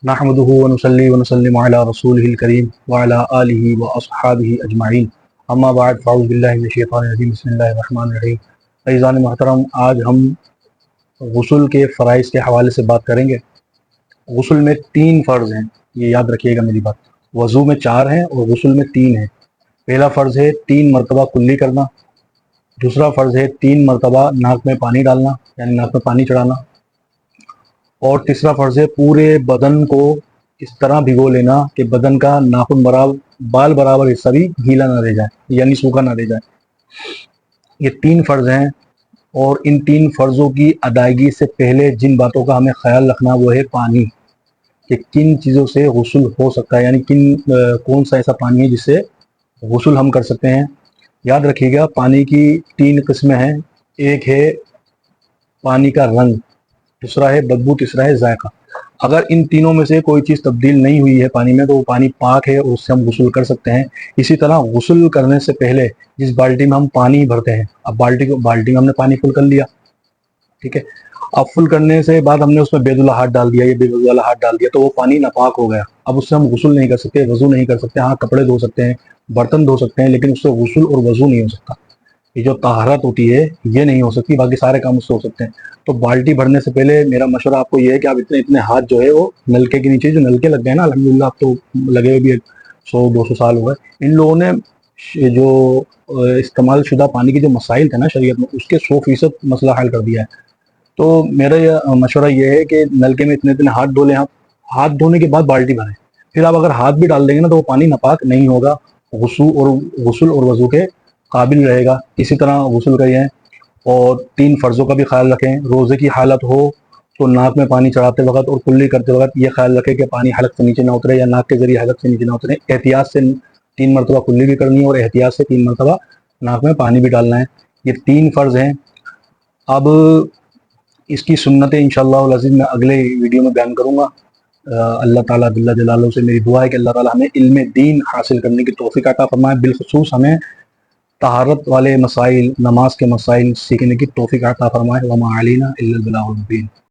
نحمده ونصلي ونسلم على رسوله الكريم وعلى آله وأصحابه أجمعين اما بعد فاعوذ باللہ من الشیطان الرجیم بسم اللہ الرحمن الرحیم۔ عزیزان محترم، آج ہم غسل کے فرائض کے حوالے سے بات کریں گے۔ غسل میں 3 فرض ہیں، یہ یاد رکھیے گا میری بات۔ وضو میں 4 ہیں اور غسل میں 3 ہیں۔ پہلا فرض ہے 3 مرتبہ کلی کرنا، دوسرا فرض ہے 3 مرتبہ ناک میں پانی ڈالنا یعنی ناک میں پانی چڑھانا، اور تیسرا فرض ہے پورے بدن کو اس طرح بھگو لینا کہ بدن کا ناخن برابر بال برابر حصہ بھی گیلا نہ رہ جائے یعنی سوکھا نہ رہ جائے۔ یہ 3 فرض ہیں، اور ان 3 فرضوں کی ادائیگی سے پہلے جن باتوں کا ہمیں خیال رکھنا وہ ہے پانی، کہ کن چیزوں سے غسل ہو سکتا ہے، یعنی کون سا ایسا پانی ہے جس سے غسل ہم کر سکتے ہیں۔ یاد رکھیے گا پانی کی 3 قسمیں ہیں، ایک ہے پانی کا رنگ، دوسرا ہے بدبو، تیسرا ہے ذائقہ۔ اگر ان تینوں میں سے کوئی چیز تبدیل نہیں ہوئی ہے پانی میں تو وہ پانی پاک ہے اور اس سے ہم غسل کر سکتے ہیں۔ اسی طرح غسل کرنے سے پہلے جس بالٹی میں ہم پانی بھرتے ہیں، اب بالٹی میں ہم نے پانی فل کر لیا، ٹھیک ہے، اب فل کرنے سے بعد ہم نے اس میں بید اللہ ہاتھ ڈال دیا، یہ بید اللہ ہاتھ ڈال دیا تو وہ پانی ناپاک ہو گیا۔ اب اس سے ہم غسل نہیں کر سکتے، وضو نہیں کر سکتے، ہاں کپڑے دھو سکتے ہیں، برتن دھو سکتے ہیں، لیکن اس سے غسل اور وضو نہیں ہو سکتا۔ یہ جو طہارت ہوتی ہے یہ نہیں ہو سکتی، باقی سارے کام اس سے ہو سکتے ہیں۔ تو بالٹی بھرنے سے پہلے میرا مشورہ آپ کو یہ ہے کہ آپ اتنے ہاتھ جو ہے وہ نلکے کے نیچے، جو نلکے لگ گئے ہیں نا الحمدللہ، آپ تو لگے ہوئے بھی 100-200 سال ہو گئے، ان لوگوں نے جو استعمال شدہ پانی کے جو مسائل تھے نا شریعت میں، اس کے 100% مسئلہ حل کر دیا ہے۔ تو میرا مشورہ یہ ہے کہ نلکے میں اتنے ہاتھ دھو لیں آپ، ہاتھ دھونے کے بعد بالٹی بھریں، پھر آپ اگر ہاتھ بھی ڈال دیں گے نا تو وہ پانی ناپاک نہیں ہوگا، غسل اور وضو کے قابل رہے گا۔ اسی طرح غسل کریے، اور 3 فرضوں کا بھی خیال رکھیں۔ روزے کی حالت ہو تو ناک میں پانی چڑھاتے وقت اور کلی کرتے وقت یہ خیال رکھیں کہ پانی حلق سے نیچے نہ اترے یا ناک کے ذریعے حلق سے نیچے نہ اترے۔ احتیاط سے 3 مرتبہ کلی بھی کرنی ہے اور احتیاط سے 3 مرتبہ ناک میں پانی بھی ڈالنا ہے۔ یہ 3 فرض ہیں۔ اب اس کی سنتیں انشاءاللہ العزیز میں اگلے ویڈیو میں بیان کروں گا۔ اللہ تعالیٰ جل جلالہ سے میری دعا ہے کہ اللہ تعالیٰ ہمیں علم دین حاصل کرنے کی توفیق عطا فرمائے، بالخصوص ہمیں طہارت والے مسائل، نماز کے مسائل سیکھنے کی توفیق عطا فرمائے۔ وما علینا الا البلاغ المبین۔